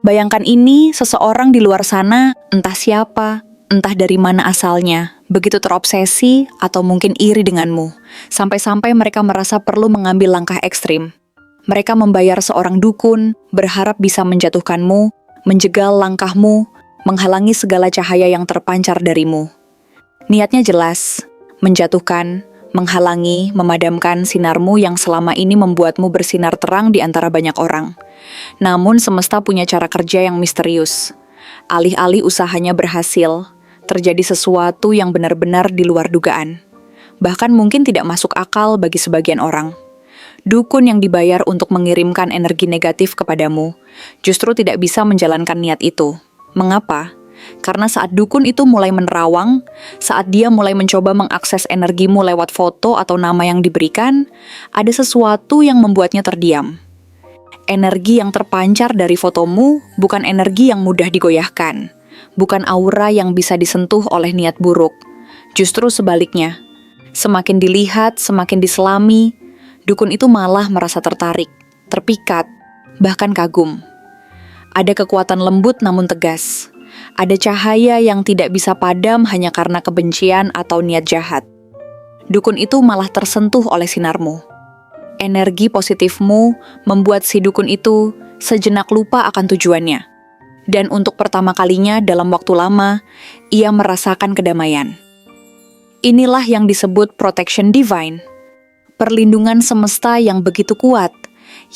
Bayangkan ini, seseorang di luar sana, entah siapa, entah dari mana asalnya, begitu terobsesi atau mungkin iri denganmu, sampai-sampai mereka merasa perlu mengambil langkah ekstrim. Mereka membayar seorang dukun, berharap bisa menjatuhkanmu, menjegal langkahmu, menghalangi segala cahaya yang terpancar darimu. Niatnya jelas, menjatuhkan, menghalangi, memadamkan sinarmu yang selama ini membuatmu bersinar terang di antara banyak orang. Namun semesta punya cara kerja yang misterius. Alih-alih usahanya berhasil, terjadi sesuatu yang benar-benar di luar dugaan. Bahkan mungkin tidak masuk akal bagi sebagian orang. Dukun yang dibayar untuk mengirimkan energi negatif kepadamu justru tidak bisa menjalankan niat itu. Mengapa? Karena saat dukun itu mulai menerawang, saat dia mulai mencoba mengakses energimu lewat foto atau nama yang diberikan, ada sesuatu yang membuatnya terdiam. Energi yang terpancar dari fotomu bukan energi yang mudah digoyahkan, bukan aura yang bisa disentuh oleh niat buruk. Justru sebaliknya, semakin dilihat, semakin diselami, dukun itu malah merasa tertarik, terpikat, bahkan kagum. Ada kekuatan lembut namun tegas. Ada cahaya yang tidak bisa padam hanya karena kebencian atau niat jahat. Dukun itu malah tersentuh oleh sinarmu. Energi positifmu membuat si dukun itu sejenak lupa akan tujuannya. Dan untuk pertama kalinya dalam waktu lama, ia merasakan kedamaian. Inilah yang disebut protection divine. Perlindungan semesta yang begitu kuat,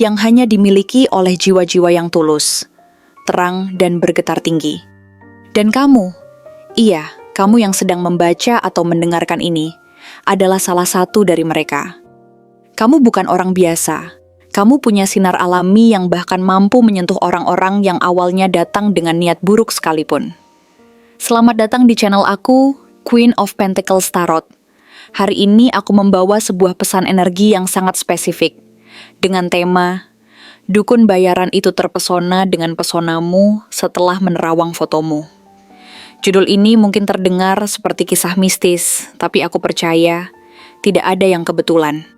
yang hanya dimiliki oleh jiwa-jiwa yang tulus, terang dan bergetar tinggi. Dan kamu, iya, kamu yang sedang membaca atau mendengarkan ini, adalah salah satu dari mereka. Kamu bukan orang biasa. Kamu punya sinar alami yang bahkan mampu menyentuh orang-orang yang awalnya datang dengan niat buruk sekalipun. Selamat datang di channel aku, Queen of Pentacles Tarot. Hari ini aku membawa sebuah pesan energi yang sangat spesifik. Dengan tema, dukun bayaran itu terpesona dengan pesonamu setelah menerawang fotomu. Judul ini mungkin terdengar seperti kisah mistis, tapi aku percaya tidak ada yang kebetulan.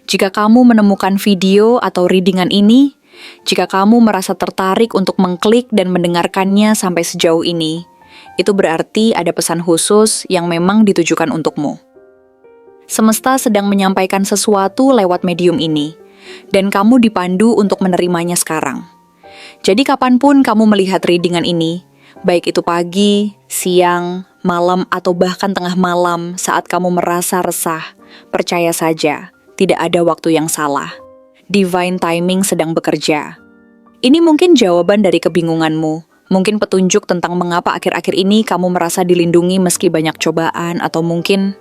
Jika kamu menemukan video atau readingan ini, jika kamu merasa tertarik untuk mengklik dan mendengarkannya sampai sejauh ini, itu berarti ada pesan khusus yang memang ditujukan untukmu. Semesta sedang menyampaikan sesuatu lewat medium ini, dan kamu dipandu untuk menerimanya sekarang. Jadi kapanpun kamu melihat readingan ini, baik itu pagi, siang, malam, atau bahkan tengah malam saat kamu merasa resah, percaya saja, tidak ada waktu yang salah. Divine timing sedang bekerja. Ini mungkin jawaban dari kebingunganmu, mungkin petunjuk tentang mengapa akhir-akhir ini kamu merasa dilindungi meski banyak cobaan, atau mungkin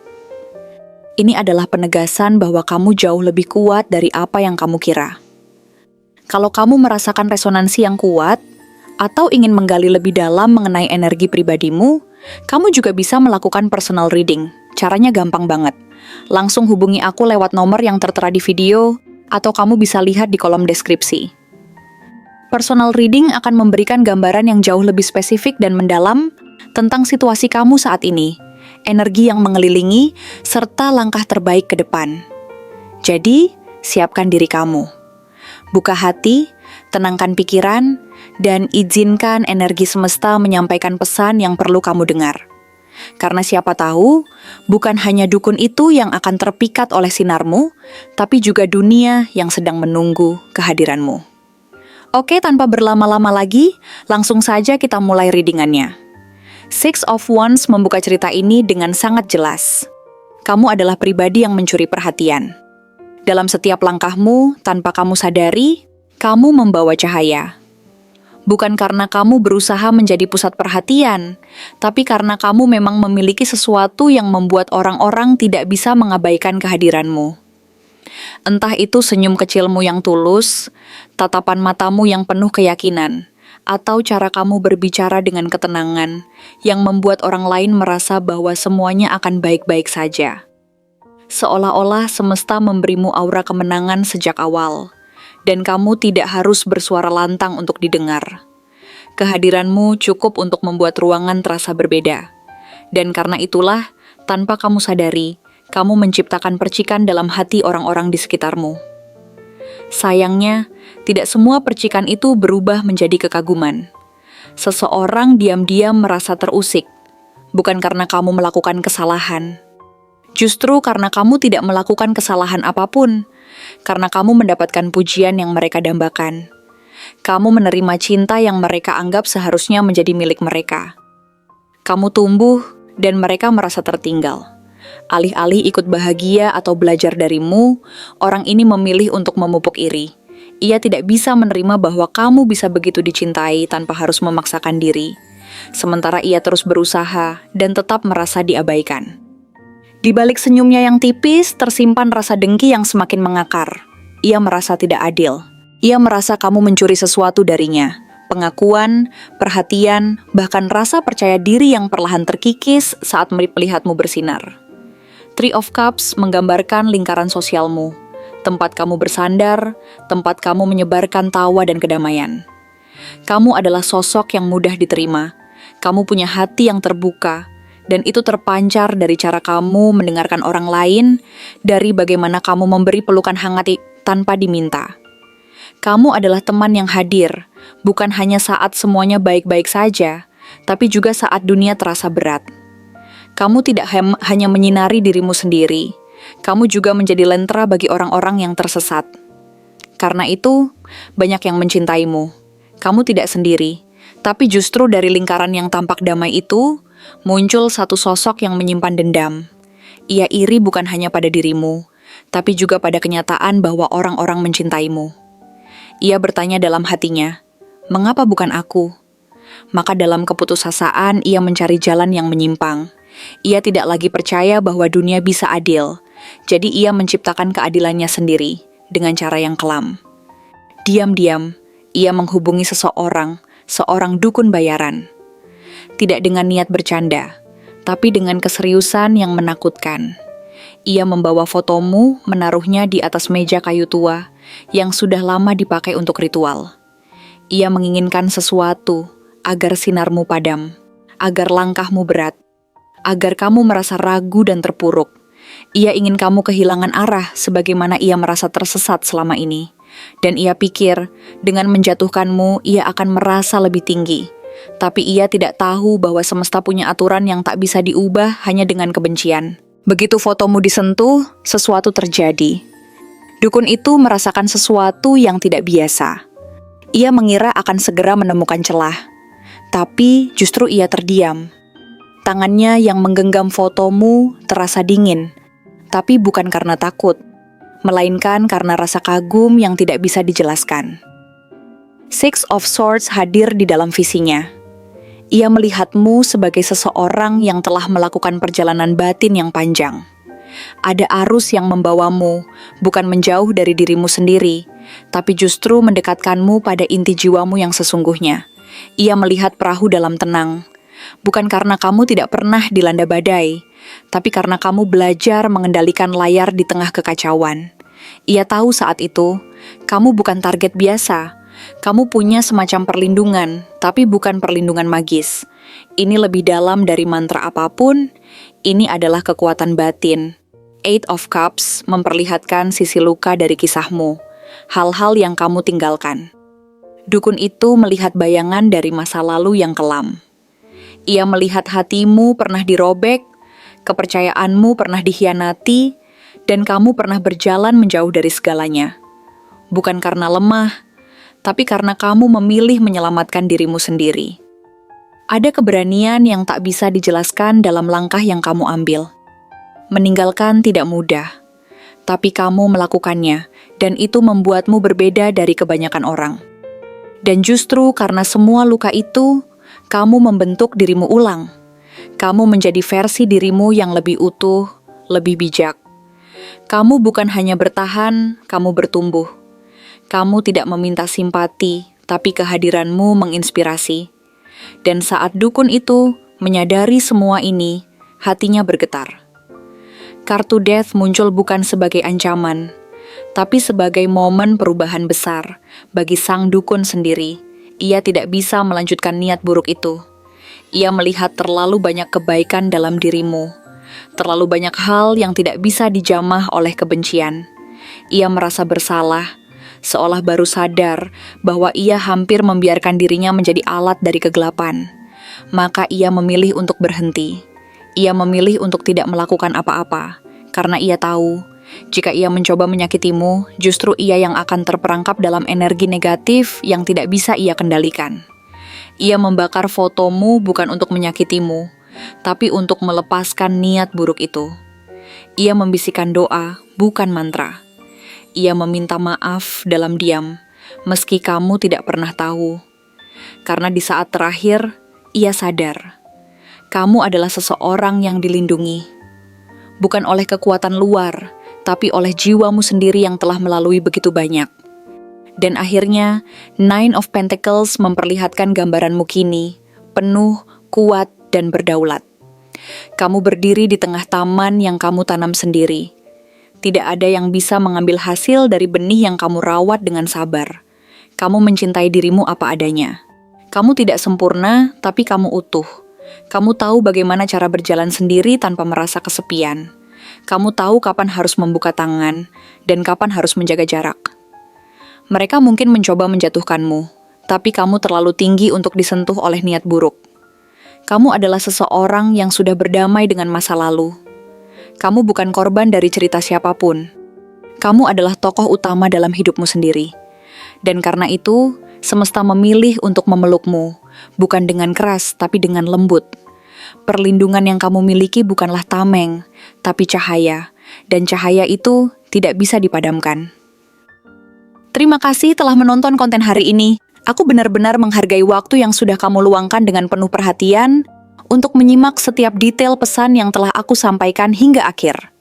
ini adalah penegasan bahwa kamu jauh lebih kuat dari apa yang kamu kira. Kalau kamu merasakan resonansi yang kuat, atau ingin menggali lebih dalam mengenai energi pribadimu, kamu juga bisa melakukan personal reading. Caranya gampang banget. Langsung hubungi aku lewat nomor yang tertera di video, atau kamu bisa lihat di kolom deskripsi. Personal reading akan memberikan gambaran yang jauh lebih spesifik dan mendalam tentang situasi kamu saat ini, energi yang mengelilingi, serta langkah terbaik ke depan. Jadi, siapkan diri kamu. Buka hati, tenangkan pikiran, dan izinkan energi semesta menyampaikan pesan yang perlu kamu dengar. Karena siapa tahu, bukan hanya dukun itu yang akan terpikat oleh sinarmu, tapi juga dunia yang sedang menunggu kehadiranmu. Oke, tanpa berlama-lama lagi, langsung saja kita mulai readingannya. Six of Wands membuka cerita ini dengan sangat jelas. Kamu adalah pribadi yang mencuri perhatian. Dalam setiap langkahmu, tanpa kamu sadari, kamu membawa cahaya. Bukan karena kamu berusaha menjadi pusat perhatian, tapi karena kamu memang memiliki sesuatu yang membuat orang-orang tidak bisa mengabaikan kehadiranmu. Entah itu senyum kecilmu yang tulus, tatapan matamu yang penuh keyakinan, atau cara kamu berbicara dengan ketenangan yang membuat orang lain merasa bahwa semuanya akan baik-baik saja. Seolah-olah semesta memberimu aura kemenangan sejak awal, dan kamu tidak harus bersuara lantang untuk didengar. Kehadiranmu cukup untuk membuat ruangan terasa berbeda. Dan karena itulah, tanpa kamu sadari, kamu menciptakan percikan dalam hati orang-orang di sekitarmu. Sayangnya, tidak semua percikan itu berubah menjadi kekaguman. Seseorang diam-diam merasa terusik, bukan karena kamu melakukan kesalahan. Justru karena kamu tidak melakukan kesalahan apapun, karena kamu mendapatkan pujian yang mereka dambakan. Kamu menerima cinta yang mereka anggap seharusnya menjadi milik mereka. Kamu tumbuh dan mereka merasa tertinggal. Alih-alih ikut bahagia atau belajar darimu, orang ini memilih untuk memupuk iri. Ia tidak bisa menerima bahwa kamu bisa begitu dicintai tanpa harus memaksakan diri. Sementara ia terus berusaha dan tetap merasa diabaikan. Di balik senyumnya yang tipis, tersimpan rasa dengki yang semakin mengakar. Ia merasa tidak adil. Ia merasa kamu mencuri sesuatu darinya. Pengakuan, perhatian, bahkan rasa percaya diri yang perlahan terkikis saat melihatmu bersinar. Three of Cups menggambarkan lingkaran sosialmu. Tempat kamu bersandar, tempat kamu menyebarkan tawa dan kedamaian. Kamu adalah sosok yang mudah diterima. Kamu punya hati yang terbuka, dan itu terpancar dari cara kamu mendengarkan orang lain, dari bagaimana kamu memberi pelukan hangat tanpa diminta. Kamu adalah teman yang hadir, bukan hanya saat semuanya baik-baik saja, tapi juga saat dunia terasa berat. Kamu tidak hanya menyinari dirimu sendiri, kamu juga menjadi lentera bagi orang-orang yang tersesat. Karena itu, banyak yang mencintaimu. Kamu tidak sendiri, tapi justru dari lingkaran yang tampak damai itu, muncul satu sosok yang menyimpan dendam. Ia iri bukan hanya pada dirimu, tapi juga pada kenyataan bahwa orang-orang mencintaimu. Ia bertanya dalam hatinya, "Mengapa bukan aku?" Maka dalam keputusasaan ia mencari jalan yang menyimpang. Ia tidak lagi percaya bahwa dunia bisa adil. Jadi ia menciptakan keadilannya sendiri dengan cara yang kelam. Diam-diam, ia menghubungi seorang dukun bayaran. Tidak dengan niat bercanda, tapi dengan keseriusan yang menakutkan. Ia membawa fotomu, menaruhnya di atas meja kayu tua yang sudah lama dipakai untuk ritual. Ia menginginkan sesuatu agar sinarmu padam, agar langkahmu berat, agar kamu merasa ragu dan terpuruk. Ia ingin kamu kehilangan arah sebagaimana ia merasa tersesat selama ini. Dan ia pikir, dengan menjatuhkanmu, ia akan merasa lebih tinggi. Tapi ia tidak tahu bahwa semesta punya aturan yang tak bisa diubah hanya dengan kebencian. Begitu fotomu disentuh, sesuatu terjadi. Dukun itu merasakan sesuatu yang tidak biasa. Ia mengira akan segera menemukan celah. Tapi justru ia terdiam. Tangannya yang menggenggam fotomu terasa dingin, tapi bukan karena takut, melainkan karena rasa kagum yang tidak bisa dijelaskan. Six of Swords hadir di dalam visinya. Ia melihatmu sebagai seseorang yang telah melakukan perjalanan batin yang panjang. Ada arus yang membawamu, bukan menjauh dari dirimu sendiri, tapi justru mendekatkanmu pada inti jiwamu yang sesungguhnya. Ia melihat perahu dalam tenang. Bukan karena kamu tidak pernah dilanda badai, tapi karena kamu belajar mengendalikan layar di tengah kekacauan. Ia tahu saat itu, kamu bukan target biasa. Kamu punya semacam perlindungan, tapi bukan perlindungan magis. Ini lebih dalam dari mantra apapun, ini adalah kekuatan batin. Eight of Cups memperlihatkan sisi luka dari kisahmu, hal-hal yang kamu tinggalkan. Dukun itu melihat bayangan dari masa lalu yang kelam. Ia melihat hatimu pernah dirobek, kepercayaanmu pernah dikhianati, dan kamu pernah berjalan menjauh dari segalanya. Bukan karena lemah, tapi karena kamu memilih menyelamatkan dirimu sendiri. Ada keberanian yang tak bisa dijelaskan dalam langkah yang kamu ambil. Meninggalkan tidak mudah, tapi kamu melakukannya, dan itu membuatmu berbeda dari kebanyakan orang. Dan justru karena semua luka itu, kamu membentuk dirimu ulang. Kamu menjadi versi dirimu yang lebih utuh, lebih bijak. Kamu bukan hanya bertahan, kamu bertumbuh. Kamu tidak meminta simpati, tapi kehadiranmu menginspirasi. Dan saat dukun itu menyadari semua ini, hatinya bergetar. Kartu Death muncul bukan sebagai ancaman, tapi sebagai momen perubahan besar bagi sang dukun sendiri. Ia tidak bisa melanjutkan niat buruk itu. Ia melihat terlalu banyak kebaikan dalam dirimu, terlalu banyak hal yang tidak bisa dijamah oleh kebencian. Ia merasa bersalah, seolah baru sadar bahwa ia hampir membiarkan dirinya menjadi alat dari kegelapan. Maka ia memilih untuk berhenti. Ia memilih untuk tidak melakukan apa-apa, karena ia tahu, jika ia mencoba menyakitimu, justru ia yang akan terperangkap dalam energi negatif yang tidak bisa ia kendalikan. Ia membakar fotomu bukan untuk menyakitimu, tapi untuk melepaskan niat buruk itu. Ia membisikkan doa, bukan mantra. Ia meminta maaf dalam diam, meski kamu tidak pernah tahu. Karena di saat terakhir, ia sadar. Kamu adalah seseorang yang dilindungi. Bukan oleh kekuatan luar, tapi oleh jiwamu sendiri yang telah melalui begitu banyak. Dan akhirnya, Nine of Pentacles memperlihatkan gambaranmu kini, penuh, kuat, dan berdaulat. Kamu berdiri di tengah taman yang kamu tanam sendiri. Tidak ada yang bisa mengambil hasil dari benih yang kamu rawat dengan sabar. Kamu mencintai dirimu apa adanya. Kamu tidak sempurna, tapi kamu utuh. Kamu tahu bagaimana cara berjalan sendiri tanpa merasa kesepian. Kamu tahu kapan harus membuka tangan, dan kapan harus menjaga jarak. Mereka mungkin mencoba menjatuhkanmu, tapi kamu terlalu tinggi untuk disentuh oleh niat buruk. Kamu adalah seseorang yang sudah berdamai dengan masa lalu. Kamu bukan korban dari cerita siapapun. Kamu adalah tokoh utama dalam hidupmu sendiri. Dan karena itu, semesta memilih untuk memelukmu, bukan dengan keras, tapi dengan lembut. Perlindungan yang kamu miliki bukanlah tameng, tapi cahaya. Dan cahaya itu tidak bisa dipadamkan. Terima kasih telah menonton konten hari ini. Aku benar-benar menghargai waktu yang sudah kamu luangkan dengan penuh perhatian untuk menyimak setiap detail pesan yang telah aku sampaikan hingga akhir.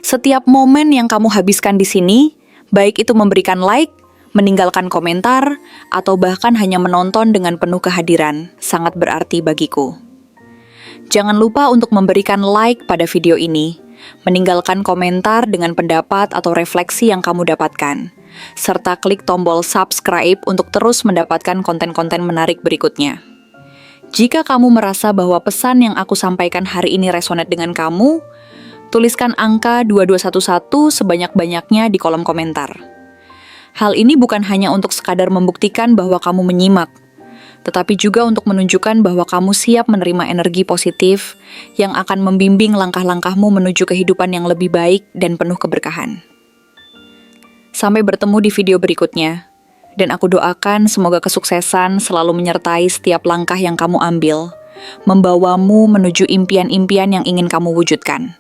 Setiap momen yang kamu habiskan di sini, baik itu memberikan like, meninggalkan komentar, atau bahkan hanya menonton dengan penuh kehadiran, sangat berarti bagiku. Jangan lupa untuk memberikan like pada video ini, meninggalkan komentar dengan pendapat atau refleksi yang kamu dapatkan, serta klik tombol subscribe untuk terus mendapatkan konten-konten menarik berikutnya. Jika kamu merasa bahwa pesan yang aku sampaikan hari ini resonate dengan kamu, tuliskan angka 2211 sebanyak-banyaknya di kolom komentar. Hal ini bukan hanya untuk sekadar membuktikan bahwa kamu menyimak, tetapi juga untuk menunjukkan bahwa kamu siap menerima energi positif yang akan membimbing langkah-langkahmu menuju kehidupan yang lebih baik dan penuh keberkahan. Sampai bertemu di video berikutnya, dan aku doakan semoga kesuksesan selalu menyertai setiap langkah yang kamu ambil, membawamu menuju impian-impian yang ingin kamu wujudkan.